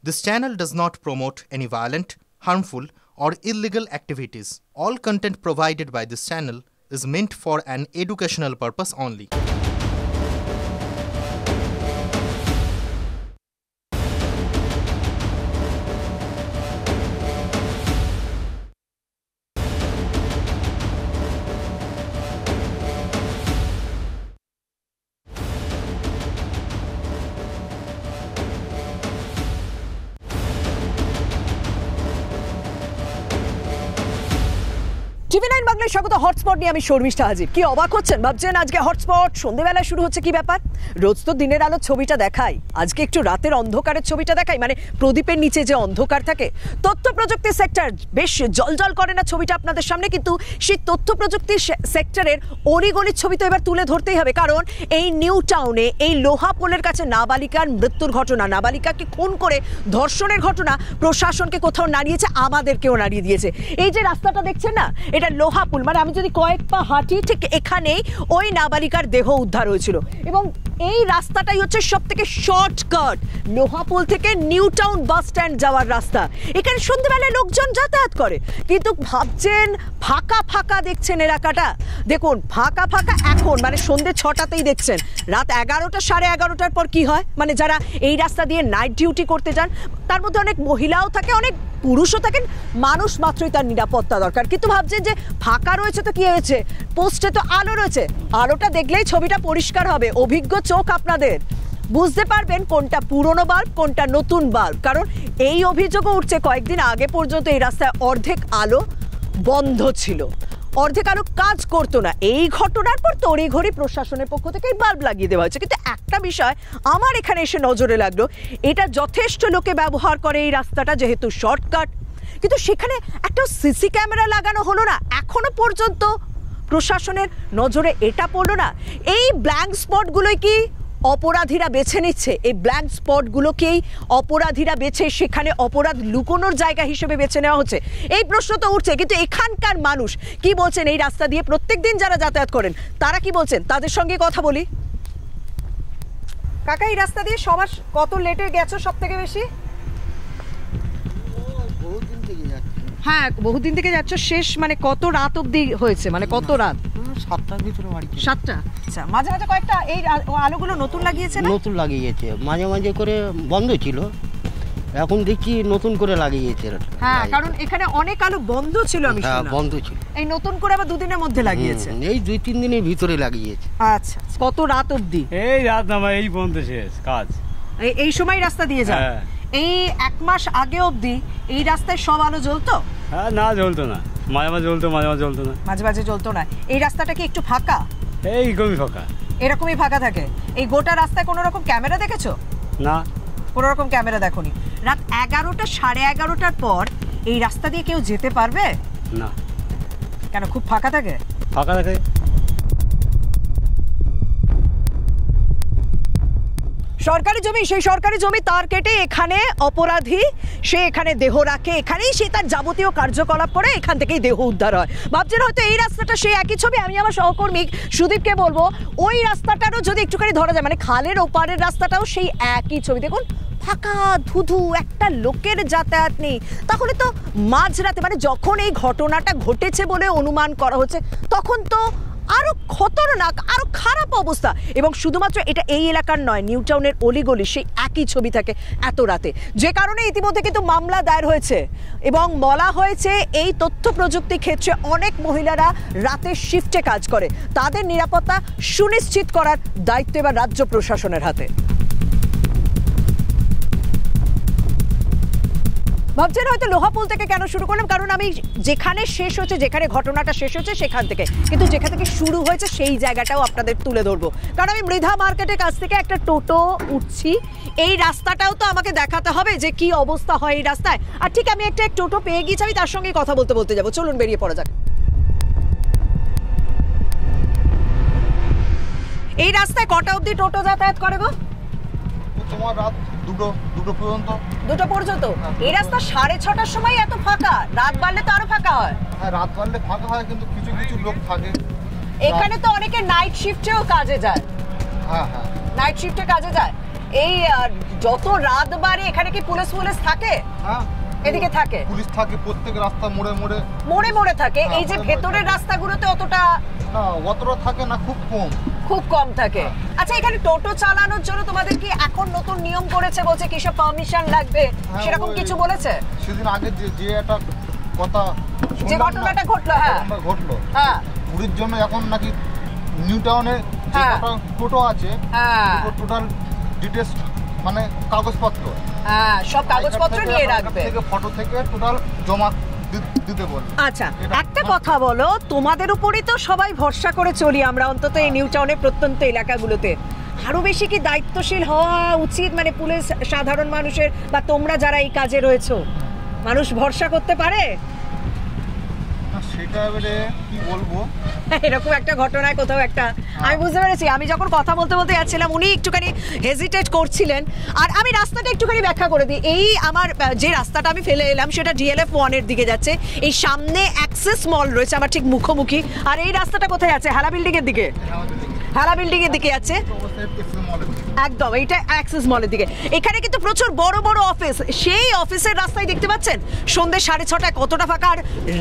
This channel does not promote any violent, harmful, or illegal activities. All content provided by this channel is meant for an educational purpose only. টিভি9 বাংলায় স্বাগত। Hotspot নিয়ে আমি শর্মিষ্ঠা হাজির। কি অবাক হচ্ছেন, ভাবছেন আজকে হটস্পট সন্ধ্যেবেলায় শুরু হচ্ছে, কি ব্যাপার? রোজ তো দিনের আলোর ছবিটা দেখাই, আজকে একটু রাতের অন্ধকারের ছবিটা দেখাই, মানে প্রদীপের নিচে যে অন্ধকার থাকে। তথ্য প্রযুক্তি সেক্টর বেশ জলজল করে না ছবিটা আপনাদের সামনে, কিন্তু সেই তথ্য প্রযুক্তি সেক্টরের অলিগলির ছবি তো এবার তুলে ধরতেই হবে, কারণ এই নিউ টাউনে এই লোহা পোলের কাছে নাবালিকার মৃত্যুর ঘটনা, নাবালিকাকে খুন করে ধর্ষণের ঘটনা প্রশাসনকে কোথাও নাড়িয়েছে, আমাদেরকেও নাড়িয়ে দিয়েছে। এই যে রাস্তাটা দেখছেন না, এটা লোহা পুল, মানে আমি যদি কয়েক পা হাঁটি ঠিক এখানেই ওই নাবালিকার দেহ উদ্ধার হয়েছিল, এবং এই রাস্তাটাই হচ্ছে সব থেকে শর্টকাট লোহা পুল থেকে নিউ টাউন বাস স্ট্যান্ড যাওয়ার রাস্তা। এখানে সন্ধ্যেবেলায় লোকজন যাতায়াত করে, কিন্তু ভাবছেন ফাঁকা ফাঁকা দেখছেন এলাকাটা। দেখুন ফাঁকা ফাঁকা এখন, মানে সন্ধ্যে 6টাতেই দেখছেন। রাত 11টা সাড়ে 11টার পর কি হয়, মানে যারা এই রাস্তা দিয়ে নাইট ডিউটি করতে যান তার মধ্যে অনেক মহিলাও থাকে, অনেক পুরুষও থাকেন, মানুষ মাত্রই তার নিরাপত্তা দরকার। কিন্তু ভাবছেন যে ফাঁকা রয়েছে তো কি হয়েছে, পোস্টে তো আলো রয়েছে, আলোটা দেখলেই ছবিটা পরিষ্কার হবে। অভিজ্ঞ চোখ আপনাদের বুঝতে পারবেন কোনটা পুরনো বাল্ব কোনটা নতুন বাল্ব, কারণ এই অভিযোগও উঠছে কয়েকদিন আগে পর্যন্ত এই রাস্তায় অর্ধেক আলো বন্ধ ছিল, অর্ধেক আলো কাজ করতো না। এই ঘটনার পর তড়িঘড়ি প্রশাসনের পক্ষ থেকে বাল্ব লাগিয়ে দেওয়া হয়েছে। কিন্তু একটা বিষয় আমার এখানে এসে নজরে লাগলো, এটা যথেষ্ট লোকে ব্যবহার করে এই রাস্তাটা, যেহেতু শর্টকাট, কিন্তু সেখানে একটা সিসি ক্যামেরা লাগানো হলো না, এখনো পর্যন্ত প্রশাসনের নজরে এটা পড়লো না। এই ব্ল্যাঙ্ক স্পটগুলোই কি অপরাধীরা বেছে নিচ্ছে? এই ব্ল্যাঙ্ক স্পটগুলোকেই অপরাধীরা বেছে সেখানে অপরাধ লুকোনোর জায়গা হিসেবে বেছে নেওয়া হচ্ছে, এই প্রশ্ন তো উঠছে। কিন্তু এখানকার মানুষ কি বলছেন, এই রাস্তা দিয়ে প্রত্যেকদিন যারা যাতায়াত করেন তারা কি বলছেন, তাদের সঙ্গে কথা বলি। কাকা, এই রাস্তা দিয়ে সবার কত লেটে গেছো সব থেকে বেশি? হ্যাঁ, বহুদিন থেকে যাচ্ছ। শেষ মানে কত রাত অবধি হয়েছে, মানে কত রাত? 7টার ভিতরে বাড়ি। 7টা। আচ্ছা, মাঝে মাঝে কয়েকটা এই আলোগুলো নতুন লাগিয়েছে না? নতুন লাগিয়েছে, মাঝে মাঝে করে বন্ধ ছিল, এখন দেখছি নতুন করে লাগিয়েছে। হ্যাঁ, কারণ এখানে অনেক আলো বন্ধ ছিল, আমি শুনলাম। হ্যাঁ, বন্ধ ছিল, এই নতুন করে আবার দুদিনের মধ্যে লাগিয়েছে। এই 2-3 দিনের ভিতরে লাগিয়েছে। আচ্ছা, কত রাত অবধি? এই রাত না, এই বন্ধ শেষ কাজ। এই সময় রাস্তা দিয়ে যায়। এই 1 মাস আগে অবধি এই রাস্তায় সব আলো জ্বলতো? হ্যাঁ, না জ্বলতো না, মাঝে মাঝে জ্বলতো, মাঝে মাঝে জ্বলতো না। মাঝে মাঝে জ্বলতো না। এই রাস্তাটা কি একটু ফাঁকা? এইরকমই ফাঁকা। এরকমই ফাঁকা থাকে। এই গোটা রাস্তায় কোনো রকম ক্যামেরা দেখেছো? না, কোনো রকম ক্যামেরা দেখোনি। রাত 11টা সাড়ে 11টার পর এই রাস্তা দিয়ে কেউ যেতে পারবে না। কেন, খুব ফাঁকা থাকে? ফাঁকা থাকে। সরকারি জমি, সেই সরকারি জমি তার কেটে এখানে অপরাধী সে এখানে দেহ রাখে, এখানেই সে তার যাবতীয় কার্যকলাপ করে, এখান থেকেই দেহ উদ্ধার হয়। ভাবছেন হয়তো এই রাস্তাটা সেই একই ছবি। আমি আমার সহকর্মী সুদীপকে বলবো ওই রাস্তাটারও যদি একটুখানি ধরা যায়, মানে খালের ওপারের রাস্তাটাও সেই একই ছবি। দেখুন ফাঁকা ধুধু, একটা লোকের যাতায়াত নেই। তাহলে তো মাঝরাতে, মানে যখন এই ঘটনাটা ঘটেছে বলে অনুমান করা হচ্ছে, তখন তো আরো খতরনাক, আরো খারাপ অবস্থা। এবং শুধুমাত্র এটা এই এলাকার নয়, নিউ টাউনের অলিগলি সেই একই ছবি থাকে এত রাতে, যে কারণে ইতিমধ্যে কিন্তু মামলা দায়ের হয়েছে এবং বলা হয়েছে এই তথ্য প্রযুক্তি ক্ষেত্রে অনেক মহিলারা রাতের শিফটে কাজ করে, তাদের নিরাপত্তা সুনিশ্চিত করার দায়িত্ব এবার রাজ্য প্রশাসনের হাতে। ভাবছেন হয়তো লোহাপুল থেকে কেন শুরু করলাম, কারণ আমি যেখানে শেষ হচ্ছে, যেখানে ঘটনাটা শেষ হচ্ছে সেখান থেকে, কিন্তু যেখান থেকে শুরু হয়েছে সেই জায়গাটাও আপনাদের তুলে ধরবো। কারণ আমি মৃধা মার্কেটের কাছ থেকে একটা টোটো উঠছি, এই রাস্তাটাও তো আমাকে দেখাতে হবে যে কি অবস্থা হয় এই রাস্তায়। আর ঠিক আমি একটা টোটো পেয়ে গিয়েছি, আমি তার সঙ্গে কথা বলতে বলতে যাবো। চলুন বেরিয়ে পড়া যাক। এই রাস্তায় কটা অবধি টোটো যাতায়াত করে গো? তোমার রাত 2টো পর্যন্ত। 2টো পর্যন্ত? এই রাস্তা 6:30টার সময় এত ফাঁকা? রাত বাড়লে তো আরো ফাঁকা হয়। হ্যাঁ, রাত বাড়লে ফাঁকা হয়, কিন্তু কিছু কিছু লোক থাকে এখানে তো অনেকে নাইট শিফটেও কাজে যায়। হ্যাঁ হ্যাঁ, নাইট শিফটে কাজে যায়। এই যত রাত বাড়ে এখানে কি পুলিশ থাকে? হ্যাঁ, এদিকে থাকে পুলিশ থাকে প্রত্যেক রাস্তা মোড়ে মোড়ে মোড়ে থাকে। হ্যাঁ, এই যে ভেতরের রাস্তাগুলোতে অতটা না, অতটা থাকে না, খুব কম থাকে। আচ্ছা, এখানে টোটো চালানোর জন্য তোমাদের কি এখন নতুন নিয়ম করেছে? বলছে কিসব পারমিশন লাগবে, সেরকম কিছু বলেছে? সেদিন আগে যে একটা কথা, যে ঘটনাটা ঘটলো, হ্যাঁ, পুরীর জন্য এখন নাকি নিউ টাউনে যে কটা টোটো আছে, টোটাল ডিটেলস মানে কাগজপত্র, সব কাগজপত্র নিয়ে রাখবে, ফটো থেকে টোটাল জমা দিতে বলে। আচ্ছা, একটা কথা বলো, তোমাদের উপরই তো সবাই ভরসা করে চলি আমরা, অন্তত এই নিউ টাউনের প্রত্যন্ত এলাকাগুলোতে। আরো বেশি কি দায়িত্বশীল হওয়া উচিত? মানে পুলিশ সাধারণ মানুষের, বা তোমরা যারা এই কাজে রয়েছো, মানুষ ভরসা করতে পারে? সেটা এবারে কি বলবো, এরকম একটা ঘটনায় কোথাও একটা আমি বুঝতে পেরেছি। আমি যখন কথা বলতে যাচ্ছিলাম, উনি একটুখানি হেজিটেট করছিলেন। আর আমি রাস্তাটা একটুখানি ব্যাখ্যা করে দিই। এই আমার যে রাস্তাটা আমি ফেলে এলাম সেটা DLF 1 এর দিকে যাচ্ছে। এই সামনে অ্যাক্সেস মল রয়েছে আমার ঠিক মুখোমুখি। আর এই রাস্তাটা কোথায় আছে? হেলা বিল্ডিং এর দিকে, হেলা বিল্ডিং এর দিকে আছে একদম, এইটা অ্যাক্সেস মলের দিকে। এখানে কিন্তু প্রচুর বড় বড় অফিস, সেই অফিসের রাস্তায় দেখতে পাচ্ছেন সন্ধ্যে 6:30 কতটা ফাঁকা। আর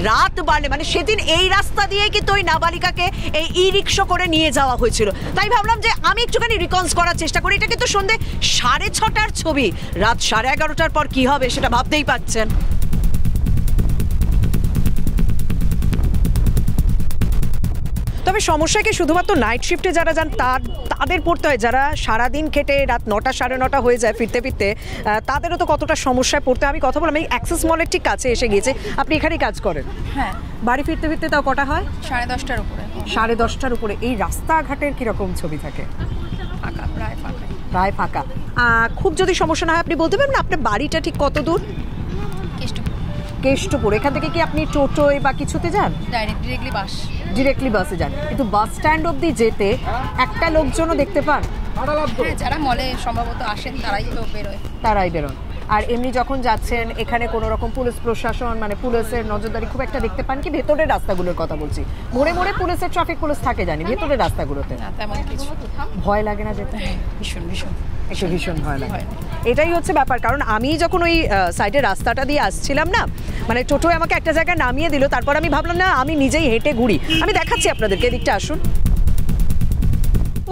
রাত বাড়লে, মানে সেদিন এই রাস্তা দিয়ে কিন্তু ওই নাবালিকাকে এই ই-রিক্সা করে নিয়ে যাওয়া হয়েছিল। তাই ভাবলাম যে আমি একটুখানি রিকনস করার চেষ্টা করি। এটা কিন্তু সন্ধ্যে 6:30 ছবি, রাত 11:30 পর কি হবে সেটা ভাবতেই পাচ্ছেন। তবে সমস্যা কি শুধুমাত্র নাইট শিফটে যারা যান তাদের পড়তে হয়? যারা সারাদিন খেটে রাত 9টা 9:30 হয়ে যায় ফিরতে তাদেরও তো কতটা সমস্যায় পড়তে। আমি কথা বললাম, এই অ্যাক্সেস মলের ঠিক কাছে এসে গিয়েছে। আপনি এখানেই কাজ করেন? হ্যাঁ। বাড়ি ফিরতে তাও কটা হয়? 10:30টার উপরে। 10:30টার উপরে। এই রাস্তাঘাটের কিরকম ছবি থাকে? ফাঁকা, প্রায় ফাঁকা। খুব যদি সমস্যা না হয় আপনি বলতে পারবেন আপনার বাড়িটা ঠিক কত দূর? কেষ্টপুর। এখান থেকে কি আপনি টোটোয় বা কিছুতে যান? ডিরেক্টলি বাসে যান। কিন্তু বাস স্ট্যান্ড অবধি যেতে একটা লোকজনও দেখতে পান? যারা মলে সম্ভবত আসেন তারাই বেরোন। আর এমনি যখন যাচ্ছেন এখানে কোনো রকম পুলিশ প্রশাসন, মানে পুলিশের নজরদারি খুব একটা দেখতে পান কি? ভেতরের রাস্তাগুলোর কথা বলছি, মোড়ে পুলিশের ট্রাফিক পুলিশ থাকে জানি, ভেতরের রাস্তাগুলোতে ভয় লাগে না যেতে? ভীষণ ভয় লাগে। এটাই হচ্ছে ব্যাপার। কারণ আমি যখন ওই সাইডের রাস্তাটা দিয়ে আসছিলাম না, মানে টোটোয় আমাকে একটা জায়গায় নামিয়ে দিল, তারপর আমি ভাবলাম না আমি নিজেই হেঁটে ঘুরি। আমি দেখাচ্ছি আপনাদেরকে, এদিকটা আসুন।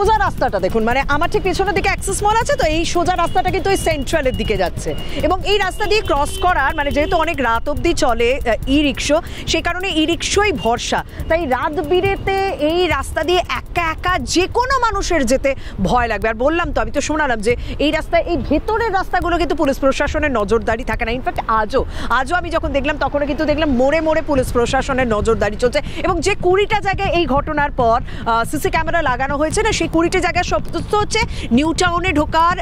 সোজা রাস্তাটা দেখুন, মানে আমার ঠিক পেছনের দিকে অ্যাক্সেস মল আছে, তো এই সোজা রাস্তাটা কিন্তু ওই সেন্ট্রালের দিকে যাচ্ছে। এবং এই রাস্তা দিয়ে ক্রস করার, মানে যেহেতু অনেক রাত অবধি চলে ই-রিক্সা, সেই কারণে ই-রিক্সাই ভরসা। তাই রাত বিরেতে এই রাস্তা দিয়ে একা যে কোনো মানুষের যেতে ভয় লাগবে। আর বললাম তো, আমি তো শোনালাম যে এই রাস্তায়, এই ভেতরের রাস্তাগুলো কিন্তু পুলিশ প্রশাসনের নজরদারি থাকে না। ইনফ্যাক্ট আজও আমি যখন দেখলাম তখনও কিন্তু দেখলাম মোড়ে পুলিশ প্রশাসনের নজরদারি চলছে। এবং যে 20টা জায়গায় এই ঘটনার পর সিসি ক্যামেরা লাগানো হয়েছে না, সেই 20টি জায়গায় সমস্ত হচ্ছে নিউ টাউনে ঢোকার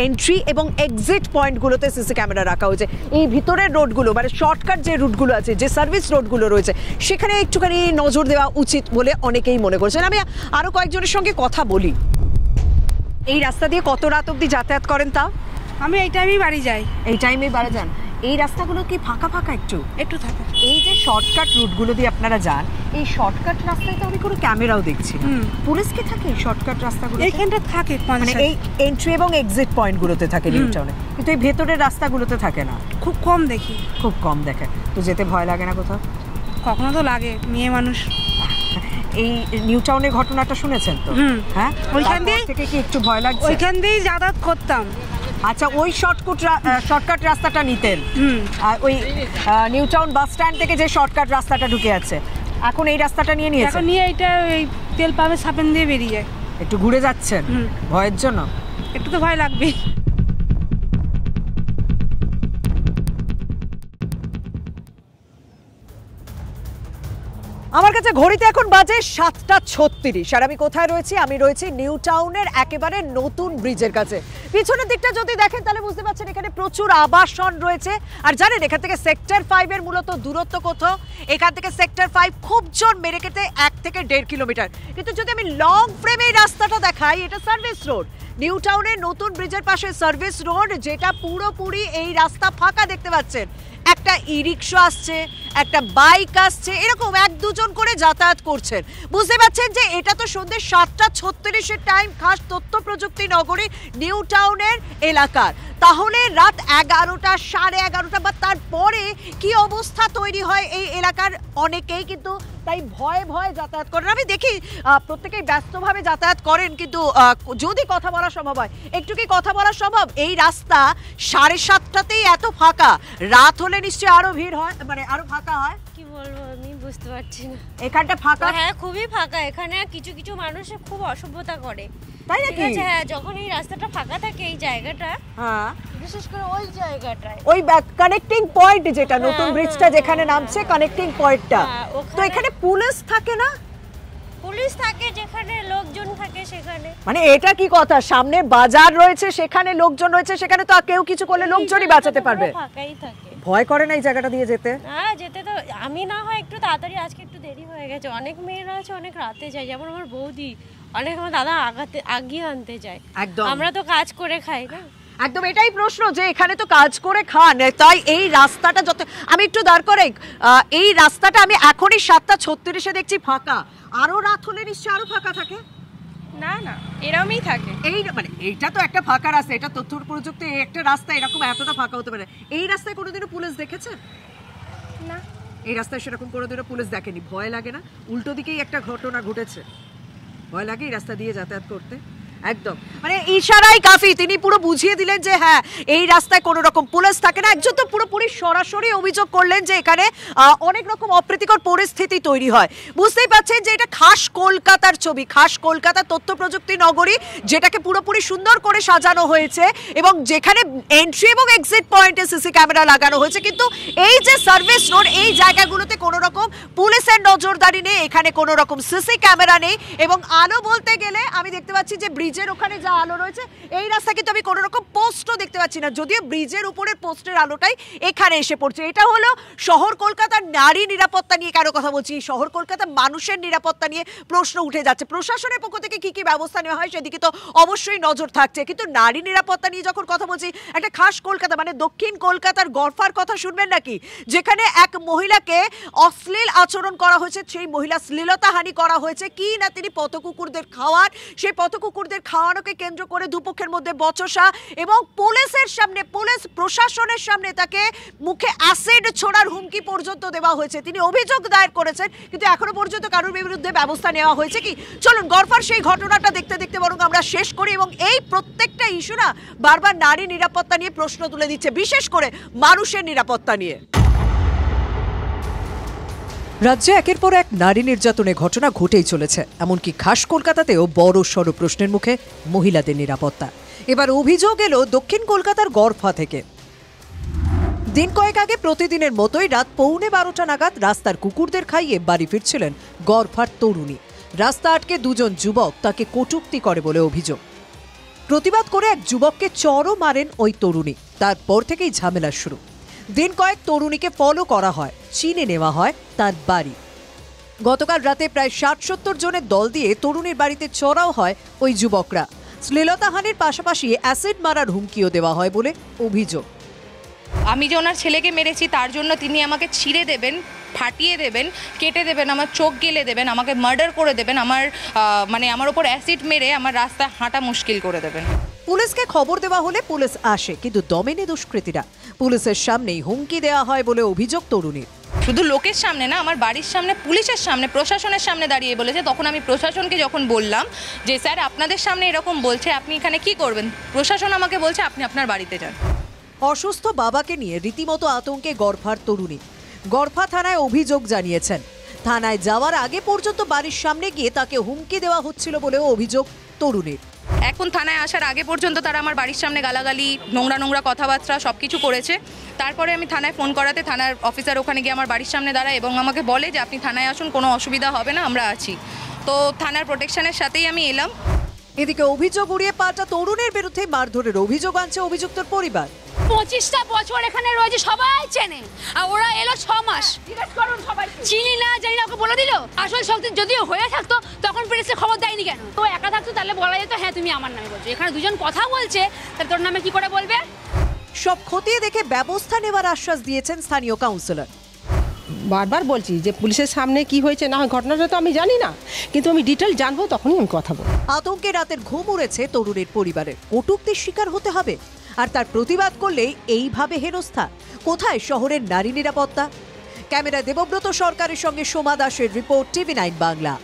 এন্ট্রি এবং এক্সিট পয়েন্টগুলোতে সিসি ক্যামেরা রাখা হয়েছে। এই ভিতরের রোডগুলো, মানে শর্টকাট যে রুটগুলো আছে, যে সার্ভিস রোডগুলো রয়েছে, সেখানে একটুখানি নজর দেওয়া উচিত বলে অনেকেই মনে করছেন। আমি আরও কয়েকজনের সঙ্গে কথা বলি। এই রাস্তা দিয়ে কত রাত অবধি যাতায়াত করেন? তাও আমি এই টাইমেই বাড়ি যাই। এই টাইমেই বাড়ি যান? এই রাস্তাগুলো কি ফাঁকা একটু থাকে? এই যে শর্টকাট রুটগুলো দিয়ে আপনারা যান, এই শর্টকাট রাস্তায় তো আমি কোনো ক্যামেরাও দেখছি না। পুলিশ কি থাকে এই শর্টকাট রাস্তাগুলো? এইখানটা থাকে, মানে এই এন্ট্রি এবং এক্সিট পয়েন্টগুলোতে থাকে নিউ টাউনে, কিন্তু এই ভেতরের রাস্তাগুলোতে থাকে না। খুব কম দেখি। খুব কম দেখে। তো যেতে ভয় লাগে না কোথাও? কখনো তো লাগে, মেয়ে মানুষ। এই নিউ টাউনের ঘটনাটা শুনেছেন তো? হ্যাঁ, ওইখান থেকে কি একটু ভয় লাগছে? ওইখান দিয়েই যাতায়াত করতাম। আচ্ছা, ওই শর্টকাট রাস্তাটা নিতেন? আর ওই নিউ টাউন বাস স্ট্যান্ড থেকে যে শর্টকাট রাস্তাটা ঢুকে আছে, এখন এই রাস্তাটা নিয়ে নিয়েছেন? এখন নিয়ে এইটা ওই তেল পাম্পের সাপেন দিয়ে বেরিয়ে যায়। একটু ঘুরে যাচ্ছেন ভয়ের জন্য? একটু তো ভয় লাগবে। আমার কাছে ঘড়িতে এখন বাজে 7:36। আর আমি কোথায় রয়েছি? আমি রয়েছি নিউ টাউনের একেবারে নতুন ব্রিজের কাছে। পিছনের দিকটা যদি দেখেন তাহলে বুঝতে পারছেন এখানে প্রচুর আবাসন রয়েছে। আর জানেন এখান থেকে সেক্টর 5 এর মূলত দূরত্ব কত? এখান থেকে সেক্টর 5 খুব জোর মেরে কেটে 1 থেকে 1.5 কিলোমিটার। কিন্তু যদি আমি লং ফ্রেমে এই রাস্তাটা দেখাই, এটা সার্ভিস রোড। নিউ টাউনের নতুন ব্রিজের পাশে সার্ভিস রোড, যেটা পুরোপুরি এই রাস্তা ফাঁকা দেখতে পাচ্ছেন। একটা ই রিক্সা আসছে, একটা বাইক আসছে, এরকম 1-2 করে যাতায়াত করছেন। বুঝতে পারছেন যে এটা তো সন্ধ্যে 7:36 টাইম, খাস তথ্য প্রযুক্তি নগরী নিউ টাউনের এলাকার। তাহলে রাত 11টা, 11:30 বা তারপরে কি অবস্থা তৈরি হয় এই এলাকার? অনেকেই কিন্তু তাই ভয়ে ভয়ে যাতায়াত করেন। আমি দেখি প্রত্যেকেই ব্যস্তভাবে যাতায়াত করেন, কিন্তু যদি কথা বলা সম্ভব হয়, একটু কি কথা বলা সম্ভব? এই রাস্তা 7:30টাতেই এত ফাঁকা, রাত হলে নিশ্চয়ই আরো ভিড় হয়, মানে আরো ফাঁকা হয়। কি বলবো আমি বুঝতে পারছি না। এখানটা ফাঁকা? হ্যাঁ খুবই ফাঁকা। এখানে কিছু কিছু মানুষ খুব অসভ্যতা করে, তাই নাকি? হ্যাঁ, যখন এই রাস্তাটা ফাঁকা থাকে এই জায়গাটা, হ্যাঁ, বিশেষ করে ওই জায়গাটায়, ওই কানেক্টিং পয়েন্ট যেটা নতুন ব্রিজটা যেখানে নামছে, কানেক্টিং পয়েন্টটা, তো এখানে পুলিশ থাকে না? পুলিশ থাকে যেখানে লোকজন থাকে সেখানে। মানে এটা কি কথা? সামনে বাজার রয়েছে, সেখানে লোকজন রয়েছে, সেখানে তো কেউ কিছু করলে লোকজনই বাঁচাতে পারবে। ফাঁকাই থাকে। ভয় করে না এই জায়গাটা দিয়ে যেতে? হ্যাঁ যেতে তো, আমি না হয় একটু তাড়াতাড়ি, আজকে একটু দেরি হয়ে গেছে। অনেক মেয়েরা আছে অনেক রাতে যায়, যেমন আমার বৌদি, অনেক আমার দাদা আগিয়ে আনতে যায়। একদম, আমরা তো কাজ করে খাই না। একদম এটাই প্রশ্ন, যে এখানে তো কাজ করে খান, তাই এই রাস্তাটা যত, আমি একটু দাঁড় করে, এই রাস্তাটা আমি এখনই 7:36 দেখছি ফাঁকা, আরো রাত হলে নিশ্চয়ই আরো ফাঁকা থাকে। না না, এরকমই থাকে। এই মানে এইটা তো একটা ফাঁকা রাস্তা, এটা তথ্য প্রযুক্তি একটা রাস্তা, এরকম এতটা ফাঁকা হতে পারে। এই রাস্তায় কোনোদিনও পুলিশ দেখেছেন? না, এই রাস্তায় সেরকম কোনোদিনও পুলিশ দেখেনি। ভয় লাগে না? উল্টো দিকেই একটা ঘটনা ঘটেছে, ভয় লাগে এই রাস্তা দিয়ে যাতায়াত করতে? একদম, মানে ইশারাই কাফি, তিনি পুরো বুঝিয়ে দিলেন যে হ্যাঁ এই রাস্তায় কোনো রকম পুলিশ থাকে না। একজন তো পুরোপুরি সরাসরি অভিযোগ করলেন যে এখানে অনেক রকম অপ্রীতিকর পরিস্থিতি তৈরি হয়। বুঝতেই পারছেন যে এটা খাস কলকাতার ছবি, খাস কলকাতা তথ্য প্রযুক্তি নগরী, যেটাকে পুরোপুরি সুন্দর করে সাজানো হয়েছে এবং যেখানে এন্ট্রি এবং এক্সিট পয়েন্টে সিসি ক্যামেরা লাগানো হয়েছে, কিন্তু এই যে সার্ভিস রোড, এই জায়গাগুলোতে কোনো রকম পুলিশের নজরদারি নেই, এখানে কোনো রকম সিসি ক্যামেরা নেই। এবং আলো বলতে গেলে আমি দেখতে পাচ্ছি যে ব্রিজের ওখানে যা আলো রয়েছে, এই রাস্তা কিন্তু আমি কোনো রকম পোস্টও দেখতে পাচ্ছি না, যদিও ব্রিজের উপরের পোস্টের আলোটাই এখানে এসে পড়ছে। এটা হলো শহর কলকাতার নারী নিরাপত্তা নিয়ে কেন কথা বলছি, শহর কলকাতার মানুষের নিরাপত্তা নিয়ে প্রশ্ন উঠে যাচ্ছে। প্রশাসনের পক্ষ থেকে কি কি ব্যবস্থা নেওয়া হয় সেদিকে তো অবশ্যই নজর থাকছে, কিন্তু নারী নিরাপত্তা নিয়ে যখন কথা বলছি, একটা খাস কলকাতা মানে দক্ষিণ কলকাতার গড়ফার কথা শুনবেন নাকি, যেখানে এক মহিলাকে অশ্লীল আচরণ করা হয়েছে, সেই মহিলা শ্লীলতাহানি করা হয়েছে কি না, তিনি পথকুকুরদের খাওয়ান, সেই পথকুকুরদের খাওয়ানোকে কেন্দ্র করে দুপক্ষের মধ্যে বচসা এবং পুলিশের সামনে, পুলিশ প্রশাসনের সামনে তাকে মুখে অ্যাসিড ছোড়ার হুমকি পর্যন্ত দেওয়া হয়েছে। তিনি অভিযোগ দায়ের করেছেন, কিন্তু এখনো পর্যন্ত কারোর বিরুদ্ধে ব্যবস্থা নেওয়া হয়েছে কি? চলুন গড়ফার সেই ঘটনাটা দেখতে দেখতে বরং আমরা শেষ করি। এবং এই প্রত্যেকটা ইস্যু না বারবার নারী নিরাপত্তা নিয়ে প্রশ্ন তুলে দিচ্ছে, বিশেষ করে মানুষের নিরাপত্তা নিয়ে। রাজ্যে একের পর এক নারী নির্যাতনের ঘটনা ঘটেই চলেছে, এমনকি খাস কলকাতাতেও বড় সড় প্রশ্নের মুখে মহিলাদের নিরাপত্তা। এবার অভিযোগ এলো দক্ষিণ কলকাতার গড়ফা থেকে। দিন কয়েক আগে প্রতিদিনের মতোই রাত 11:15 নাগাদ রাস্তার কুকুরদের খাইয়ে বাড়ি ফিরছিলেন গড়ফার তরুণী। রাস্তা আটকে দুজন যুবক তাকে কটূক্তি করে বলে অভিযোগ। প্রতিবাদ করে এক যুবককে চড়ও মারেন ওই তরুণী। তারপর থেকেই ঝামেলা শুরু। দিন কয়েক তরুণীকে ফলো করা হয়, চিনে নেওয়া হয় তার বাড়ি। গতকাল রাতে প্রায় 60-70 জনের দল দিয়ে তরুণীর বাড়িতে চড়াও হয় ওই যুবকরা। শ্লীলতাহানির পাশাপাশি অ্যাসিড মারার হুমকিও দেওয়া হয় বলে অভিযোগ। আমি যে ওনার ছেলেকে মেরেছি তার জন্য তিনি আমাকে ছিঁড়ে দেবেন, ফাটিয়ে দেবেন, কেটে দেবেন, আমার চোখ গেলে দেবেন, আমাকে মার্ডার করে দেবেন, আমার ওপর অ্যাসিড মেরে আমার রাস্তায় হাঁটা মুশকিল করে দেবেন। পুলিশকে খবর দেওয়া হলে পুলিশ আসে, কিন্তু দমেনি দুষ্কৃতীরা। পুলিশের সামনেই হুমকি দেওয়া হয় বলে অভিযোগ তরুণীর। শুধু লোকের সামনে না, আমার বাড়ির সামনে, পুলিশের সামনে, প্রশাসনের সামনে দাঁড়িয়ে বলেছে। তখন আমি প্রশাসনকে যখন বললাম যে স্যার আপনাদের সামনে এরকম বলছে, আপনি এখানে কি করবেন, প্রশাসন আমাকে বলছে আপনি আপনার বাড়িতে যান। অসুস্থ বাবাকে নিয়ে রীতিমতো আতঙ্কে গড়ফার তরুণী। গড়ফা থানায় অভিযোগ জানিয়েছেন। থানায় যাওয়ার আগে পর্যন্ত বাড়ির সামনে গিয়ে তাকে হুমকি দেওয়া হচ্ছিল বলেও অভিযোগ তরুণীর। এখন থানায় আসার আগে পর্যন্ত তারা আমার বাড়ির সামনে গালাগালি, নোংরা কথাবার্তা সব কিছু করেছে। তারপরে আমি থানায় ফোন করাতে থানার অফিসার ওখানে গিয়ে আমার বাড়ির সামনে দাঁড়ায় এবং আমাকে বলে যে আপনি থানায় আসুন, কোনো অসুবিধা হবে না, আমরা আছি। তো থানার প্রোটেকশনের সাথেই আমি এলাম। এদিকে অভিযোগ উড়িয়ে পাল্টা তরুণের বিরুদ্ধে মারধরের অভিযোগ আনছে অভিযুক্তর পরিবার। 25টা বছর এখানে রয়েছে, সবাই চেনে, আর ওরা এলো 6 মাস। চিনি না, জানি না, ওকে বলে দিল। আসল শক্তি যদিও হয়ে থাকতো তখন প্রেসে খবর দেয়নি কেন? তো একা থাকতো তাহলে বলা যেত হ্যাঁ তুমি আমার নামে বলছো। এখানে দুজন কথা বলছে, তাহলে তোর নামে কি করে বলবে? সব খতিয়ে দেখে ব্যবস্থা নেওয়ার আশ্বাস দিয়েছেন স্থানীয় কাউন্সিলর। বারবার বলছি যে পুলিশের সামনে কি হয়েছে না হয় ঘটনাটা তো আমি জানি না, কিন্তু আমি ডিটেল জানবো তখনই আমি কথা বলবো। আতঙ্কে রাতের ঘুম উড়েছে তরুণের পরিবারের। কটূক্তির শিকার হতে হবে, আর তার প্রতিবাদ করলেই এইভাবে হেনস্থা। কোথায় শহরের নারী নিরাপত্তা? ক্যামেরা দেবব্রত সরকারের সঙ্গে সোমা দাসের রিপোর্ট, TV9 বাংলা।